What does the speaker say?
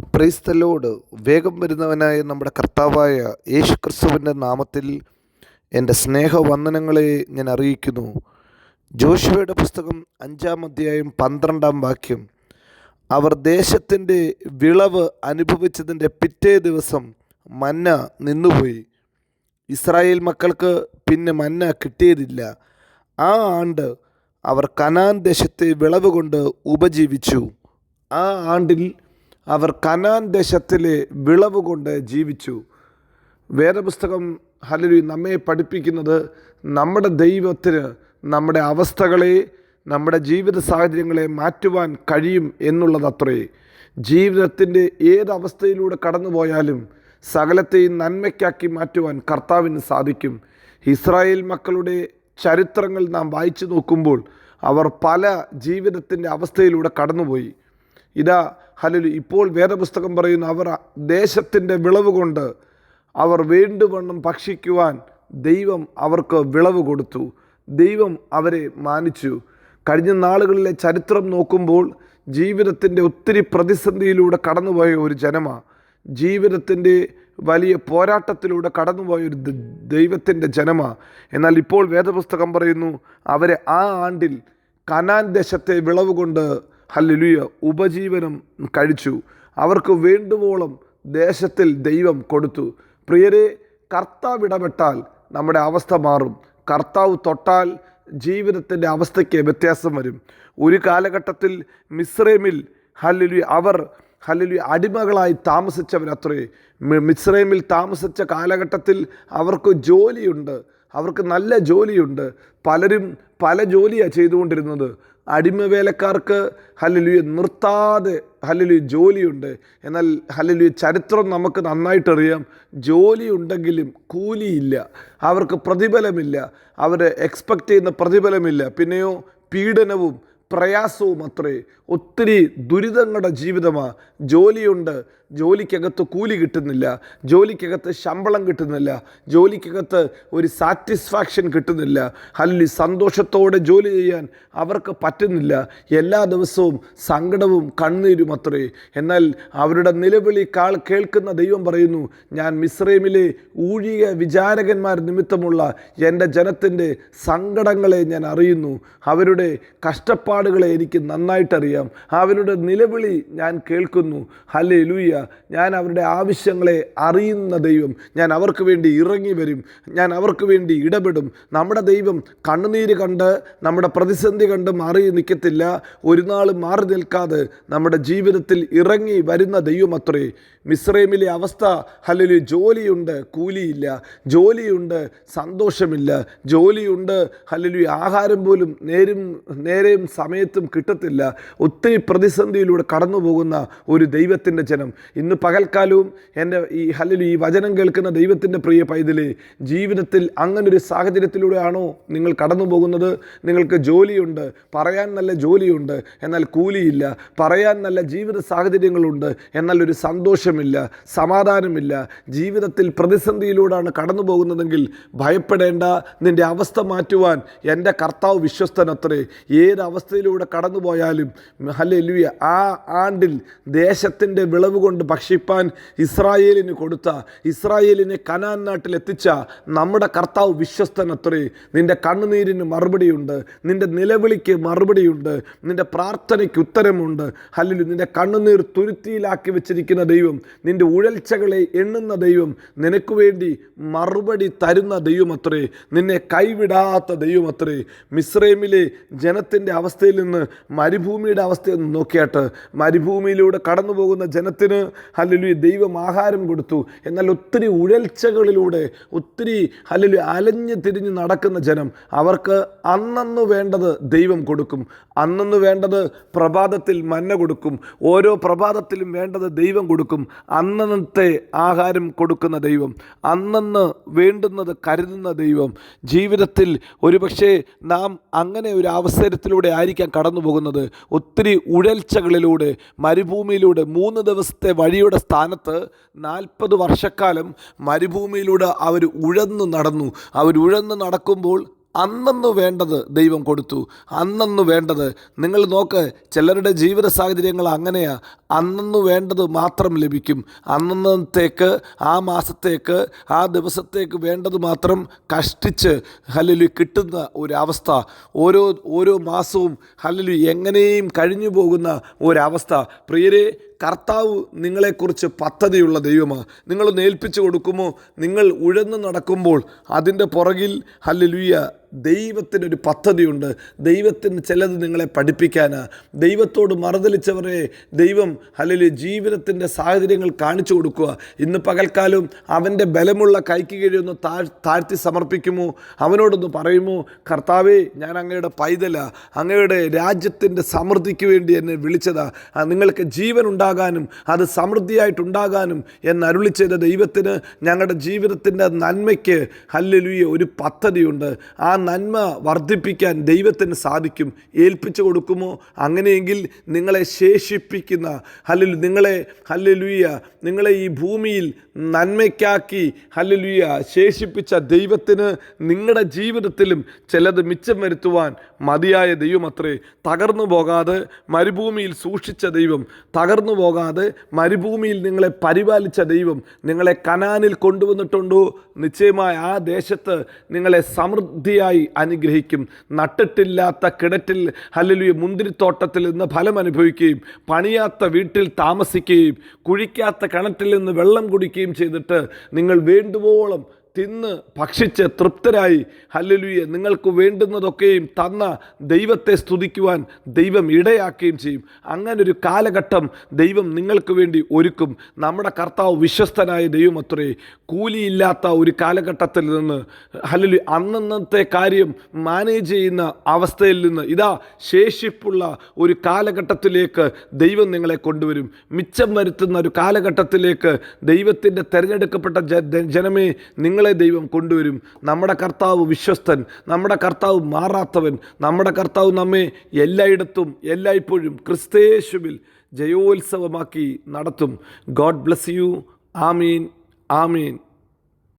Praise the Lord. വേഗം വരുന്നവനായ നമ്മുടെ കർത്താവായ യേശു ക്രിസ്തുവിൻ്റെ നാമത്തിൽ എൻ്റെ സ്നേഹവന്ദനങ്ങളെ ഞാൻ അറിയിക്കുന്നു. ജോഷുവയുടെ പുസ്തകം 5-ാം അധ്യായം 12-ാം വാക്യം. അവർ ദേശത്തിൻ്റെ വിളവ് അനുഭവിച്ചതിൻ്റെ പിറ്റേ ദിവസം മന്ന നിന്നുപോയി. ഇസ്രായേൽ മക്കൾക്ക് പിന്നെ മന്ന കിട്ടിയതില്ല. ആ ആണ്ട് അവർ കനാൻ ദേശത്തെ വിളവ് കൊണ്ട് ഉപജീവിച്ചു. ആ ആണ്ടിൽ അവർ കനാൻ ദേശത്തിലെ വിളവ് കൊണ്ട് ജീവിച്ചു. വേദപുസ്തകം നമ്മെ പഠിപ്പിക്കുന്നത് നമ്മുടെ ദൈവത്തിന് നമ്മുടെ അവസ്ഥകളെ, നമ്മുടെ ജീവിത സാഹചര്യങ്ങളെ മാറ്റുവാൻ കഴിയും എന്നുള്ളതത്രേ. ജീവിതത്തിൻ്റെ ഏതവസ്ഥയിലൂടെ കടന്നുപോയാലും സകലത്തെയും നന്മയ്ക്കാക്കി മാറ്റുവാൻ കർത്താവിന് സാധിക്കും. ഇസ്രായേൽ മക്കളുടെ ചരിത്രങ്ങൾ നാം വായിച്ചു നോക്കുമ്പോൾ അവർ പല ജീവിതത്തിൻ്റെ അവസ്ഥയിലൂടെ കടന്നുപോയി. ഇപ്പോൾ വേദപുസ്തകം പറയുന്നു, അവർ ദേശത്തിൻ്റെ വിളവ് കൊണ്ട് അവർ വേണ്ടുവണ്ണം ഭക്ഷിക്കുവാൻ ദൈവം അവർക്ക് വിളവ് കൊടുത്തു. ദൈവം അവരെ മാനിച്ചു. കഴിഞ്ഞ നാളുകളിലെ ചരിത്രം നോക്കുമ്പോൾ ജീവിതത്തിൻ്റെ ഒത്തിരി പ്രതിസന്ധിയിലൂടെ കടന്നുപോയ ഒരു ജനമാണ്. ജീവിതത്തിൻ്റെ വലിയ പോരാട്ടത്തിലൂടെ കടന്നുപോയൊരു ദൈവത്തിൻ്റെ ജനമാണ്. എന്നാൽ ഇപ്പോൾ വേദപുസ്തകം പറയുന്നു, അവരെ ആ ആണ്ടിൽ കനാൻ ദേശത്തെ വിളവ് കൊണ്ട് ഉപജീവനം കഴിച്ചു. അവർക്ക് വേണ്ടുവോളം ദേശത്തിൽ ദൈവം കൊടുത്തു. പ്രിയരെ, കർത്താവ് ഇടപെട്ടാൽ നമ്മുടെ അവസ്ഥ മാറും. കർത്താവ് തൊട്ടാൽ ജീവിതത്തിൻ്റെ അവസ്ഥയ്ക്ക് വ്യത്യാസം വരും. ഒരു കാലഘട്ടത്തിൽ മിസ്രൈമിൽ അവർ അടിമകളായി താമസിച്ചവരത്രേ. മിസ്രൈമിൽ താമസിച്ച കാലഘട്ടത്തിൽ അവർക്ക് ജോലിയുണ്ട്, അവർക്ക് നല്ല ജോലിയുണ്ട്. പലരും പല ജോലിയാണ് ചെയ്തുകൊണ്ടിരുന്നത്. അടിമവേലക്കാർക്ക് നിർത്താതെ ജോലിയുണ്ട്. എന്നാൽ ചരിത്രം നമുക്ക് നന്നായിട്ടറിയാം, ജോലി ഉണ്ടെങ്കിലും കൂലിയില്ല, അവർക്ക് പ്രതിഫലമില്ല, അവർ എക്സ്പെക്റ്റ് ചെയ്യുന്ന പ്രതിഫലമില്ല. പിന്നെയോ പീഡനവും പ്രയാസവും അത്രേ. ഒത്തിരി ദുരിതങ്ങളുടെ ജീവിതമാണ്. ജോലിയുണ്ട്, ജോലിക്കകത്ത് കൂലി കിട്ടുന്നില്ല, ജോലിക്കകത്ത് ശമ്പളം കിട്ടുന്നില്ല, ജോലിക്കകത്ത് ഒരു സാറ്റിസ്ഫാക്ഷൻ കിട്ടുന്നില്ല. സന്തോഷത്തോടെ ജോലി ചെയ്യാൻ അവർക്ക് പറ്റുന്നില്ല. എല്ലാ ദിവസവും സങ്കടവും കണ്ണീരും അത്രേ. എന്നാൽ അവരുടെ നിലവിളി കേൾക്കുന്ന ദൈവം പറയുന്നു, ഞാൻ മിസ്രൈമിലെ ഊഴിക വിചാരകന്മാർ നിമിത്തമുള്ള എൻ്റെ ജനത്തിൻ്റെ സങ്കടങ്ങളെ ഞാൻ അറിയുന്നു. അവരുടെ കഷ്ടപ്പാടുകളെ എനിക്ക് നന്നായിട്ടറിയാം. അവരുടെ നിലവിളി ഞാൻ കേൾക്കുന്നു. ഹല്ലേലൂയ. ഞാൻ അവരുടെ ആവശ്യങ്ങളെ അറിയുന്ന ദൈവം. ഞാൻ അവർക്ക് വേണ്ടി ഇറങ്ങി വരും, ഞാൻ അവർക്ക് വേണ്ടി ഇടപെടും. നമ്മുടെ ദൈവം കണ്ണുനീര് കണ്ട്, നമ്മുടെ പ്രതിസന്ധി കണ്ട് മാറി നിൽക്കത്തില്ല. ഒരു നാളും മാറി നിൽക്കാതെ നമ്മുടെ ജീവിതത്തിൽ ഇറങ്ങി വരുന്ന ദൈവം അത്രേ. മിസ്രൈമിലെ അവസ്ഥ ജോലിയുണ്ട്, കൂലിയില്ല, ജോലിയുണ്ട്, സന്തോഷമില്ല, ജോലിയുണ്ട്, ആഹാരം പോലും നേരെയും സമയത്തും കിട്ടത്തില്ല. ഒത്തിരി പ്രതിസന്ധിയിലൂടെ കടന്നു പോകുന്ന ഒരു ദൈവത്തിൻ്റെ ജനം. ഇന്ന് പകൽക്കാലവും എൻ്റെ ഈ വചനം കേൾക്കുന്ന ദൈവത്തിൻ്റെ പ്രിയ പൈതലേ, ജീവിതത്തിൽ അങ്ങനൊരു സാഹചര്യത്തിലൂടെയാണോ നിങ്ങൾ കടന്നു പോകുന്നത്? നിങ്ങൾക്ക് ജോലിയുണ്ട്, പറയാൻ നല്ല ജോലിയുണ്ട്, എന്നാൽ കൂലിയില്ല. പറയാൻ നല്ല ജീവിത സാഹചര്യങ്ങളുണ്ട്, എന്നാൽ ഒരു സന്തോഷമില്ല, സമാധാനമില്ല. ജീവിതത്തിൽ പ്രതിസന്ധിയിലൂടെയാണ് കടന്നു പോകുന്നതെങ്കിൽ ഭയപ്പെടേണ്ട. നിൻ്റെ അവസ്ഥ മാറ്റുവാൻ എൻ്റെ കർത്താവ് വിശ്വസ്തനത്രേ. ഏത് അവസ്ഥയിലൂടെ കടന്നുപോയാലും ആ ആണ്ടിൽ ദേശത്തിൻ്റെ വിളവ് കൊണ്ട് ഭക്ഷിപ്പാൻ ഇസ്രായേലിന് കൊടുത്ത, ഇസ്രായേലിനെ കനാൻ നാട്ടിൽ എത്തിച്ച നമ്മുടെ കർത്താവ് വിശ്വസ്തനത്രേ. നിൻ്റെ കണ്ണുനീരിന് മറുപടിയുണ്ട്, നിൻ്റെ നിലവിളിക്ക് മറുപടിയുണ്ട്, നിൻ്റെ പ്രാർത്ഥനയ്ക്ക് ഉത്തരമുണ്ട്. നിൻ്റെ കണ്ണുനീർ തുരുത്തിയിലാക്കി വെച്ചിരിക്കുന്ന ദൈവം, നിൻ്റെ ഉഴൽച്ചകളെ എണ്ണുന്ന ദൈവം, നിനക്ക് വേണ്ടി മറുപടി തരുന്ന ദൈവമത്രേ. നിന്നെ കൈവിടാത്ത ദൈവമത്രേ. മിസ്രൈമിലെ ജനത്തിൻ്റെ അവസ്ഥയിൽ നിന്ന് മരുഭൂമിയുടെ അവസ്ഥയിൽ നിന്ന് നോക്കിയാട്ട്, മരുഭൂമിയിലൂടെ കടന്നു പോകുന്ന ജനത്തിന് ദൈവം ആഹാരം കൊടുത്തു. എന്നാൽ ഒത്തിരി ഉഴൽച്ചകളിലൂടെ, ഒത്തിരി അലഞ്ഞു തിരിഞ്ഞ് നടക്കുന്ന ജനം, അവർക്ക് അന്നന്ന് വേണ്ടത് ദൈവം കൊടുക്കും. അന്നന്ന് വേണ്ടത് പ്രഭാതത്തിൽ മന്ന കൊടുക്കും. ഓരോ പ്രഭാതത്തിലും വേണ്ടത് ദൈവം കൊടുക്കും. അന്നന്നത്തെ ആഹാരം കൊടുക്കുന്ന ദൈവം, അന്നന്ന് വേണ്ടുന്നത് കരുതുന്ന ദൈവം. ജീവിതത്തിൽ ഒരുപക്ഷെ നാം അങ്ങനെ ഒരു അവസരത്തിലൂടെ ആയിരിക്കാം കടന്നു പോകുന്നത്. ഒത്തിരി ഉഴൽച്ചകളിലൂടെ, മരുഭൂമിയിലൂടെ 3 ദിവസത്തെ വഴിയുടെ സ്ഥാനത്ത് 40 വർഷക്കാലം മരുഭൂമിയിലൂടെ അവർ ഉഴന്നു നടക്കുമ്പോൾ അന്നന്ന് വേണ്ടത് ദൈവം കൊടുത്തു. അന്നന്ന് വേണ്ടത് നിങ്ങൾ നോക്ക്, ചിലരുടെ ജീവിത സാഹചര്യങ്ങൾ അങ്ങനെയാണ്. അന്നു വേണ്ടത് മാത്രം ലഭിക്കും. അന്നത്തേക്ക്, ആ മാസത്തേക്ക്, ആ ദിവസത്തേക്ക് വേണ്ടത് മാത്രം കഷ്ടിച്ച് ഹല്ലേലൂയ കിട്ടുന്ന ഒരവസ്ഥ, ഓരോ മാസവും ഹല്ലേലൂയ എങ്ങനെയും കഴിഞ്ഞു പോകുന്ന ഒരവസ്ഥ. പ്രിയരെ, കർത്താവ് നിങ്ങളെക്കുറിച്ച് പദ്ധതിയുള്ള ദൈവമാണ്. നിങ്ങളൊന്ന് ഏൽപ്പിച്ചു കൊടുക്കുമോ? നിങ്ങൾ ഉഴന്നു നടക്കുമ്പോൾ അതിൻ്റെ പുറകിൽ ഹല്ലേലൂയ ദൈവത്തിനൊരു പദ്ധതിയുണ്ട്. ദൈവത്തിന് ചിലത് നിങ്ങളെ പഠിപ്പിക്കാനാണ്. ദൈവത്തോട് മറുതലിച്ചവരെ ദൈവം ഹല്ലേലൂയ ജീവിതത്തിൻ്റെ സാഹചര്യങ്ങൾ കാണിച്ചു കൊടുക്കുക. ഇന്ന് പകൽക്കാലം അവൻ്റെ ബലമുള്ള കൈക്ക് കീഴിൽ താഴ്ത്തി സമർപ്പിക്കുമോ? അവനോടൊന്ന് പറയുമോ, കർത്താവേ, ഞാൻ അങ്ങയുടെ പൈതലാ, അങ്ങയുടെ രാജ്യത്തിൻ്റെ സമൃദ്ധിക്ക് വേണ്ടി എന്നെ വിളിച്ചതാ, നിങ്ങൾക്ക് ജീവൻ ഉണ്ടാകാനും അത് സമൃദ്ധിയായിട്ടുണ്ടാകാനും എന്നരുളി ചെയ്ത ദൈവത്തിന് ഞങ്ങളുടെ ജീവിതത്തിൻ്റെ നന്മയ്ക്ക് ഹല്ലേലൂയ ഒരു പദ്ധതിയുണ്ട്. ആ നന്മ വർദ്ധിപ്പിക്കാൻ ദൈവത്തിന് സാധിക്കും. ഏൽപ്പിച്ചു കൊടുക്കുമോ? അങ്ങനെയെങ്കിൽ നിങ്ങളെ ശേഷിപ്പിക്കുന്ന നിങ്ങളെ ഈ ഭൂമിയിൽ നന്മയ്ക്കാക്കി ഹല്ലേലൂയ ശേഷിപ്പിച്ച ദൈവത്തിന് നിങ്ങളുടെ ജീവിതത്തിലും ചിലത് മിച്ചം വരുത്തുവാൻ മതിയായ ദൈവമത്രേ. തകർന്നു പോകാതെ മരുഭൂമിയിൽ സൂക്ഷിച്ച ദൈവം, തകർന്നു പോകാതെ മരുഭൂമിയിൽ നിങ്ങളെ പരിപാലിച്ച ദൈവം നിങ്ങളെ കനാനിൽ കൊണ്ടുവന്നിട്ടുണ്ടോ? നിശ്ചയമായ ആ ദേശത്ത് നിങ്ങളെ സമൃദ്ധിയായി അനുഗ്രഹിക്കും. നട്ടിട്ടില്ലാത്ത കിണറ്റിൽ ഹല്ലേലൂയ മുന്തിരിത്തോട്ടത്തിൽ നിന്ന് ഫലം അനുഭവിക്കുകയും, പണിയാത്ത വീട്ടിൽ താമസിക്കുകയും, കുഴിക്കാത്ത കിണറ്റിൽ നിന്ന് വെള്ളം കുടിക്കുകയും ചെയ്തിട്ട് നിങ്ങൾ വേണ്ടുവോളം തിന്ന് ഭക്ഷിച്ച് തൃപ്തരായി ഹല്ലേലൂയ നിങ്ങൾക്ക് വേണ്ടുന്നതൊക്കെയും തന്ന ദൈവത്തെ സ്തുതിക്കുവാൻ ദൈവം ഇടയാക്കുകയും ചെയ്യും. അങ്ങനൊരു കാലഘട്ടം ദൈവം നിങ്ങൾക്ക് വേണ്ടി ഒരുക്കും. നമ്മുടെ കർത്താവ് വിശ്വസ്തനായ ദൈവമത്രേ. കൂലിയില്ലാത്ത ഒരു കാലഘട്ടത്തിൽ നിന്ന് ഹല്ലേലൂയ അന്നത്തെ കാര്യം മാനേജ് ചെയ്യുന്ന അവസ്ഥയിൽ നിന്ന് ഇതാ ശേഷിപ്പുള്ള ഒരു കാലഘട്ടത്തിലേക്ക് ദൈവം നിങ്ങളെ കൊണ്ടുവരും. മിച്ചം വരുത്തുന്ന ഒരു കാലഘട്ടത്തിലേക്ക് ദൈവത്തിൻ്റെ തിരഞ്ഞെടുക്കപ്പെട്ട ജനമേ നിങ്ങളെ ദൈവം കൊണ്ടുവരും. നമ്മുടെ കർത്താവ് വിശ്വസ്തൻ, നമ്മുടെ കർത്താവ് മാറാത്തവൻ, നമ്മുടെ കർത്താവ് നമ്മെ എല്ലായിടത്തും എല്ലായ്പ്പോഴും ക്രിസ്തയേശുവിൽ ജയോത്സവമാക്കി നടത്തും. God bless you. Amin, Amin.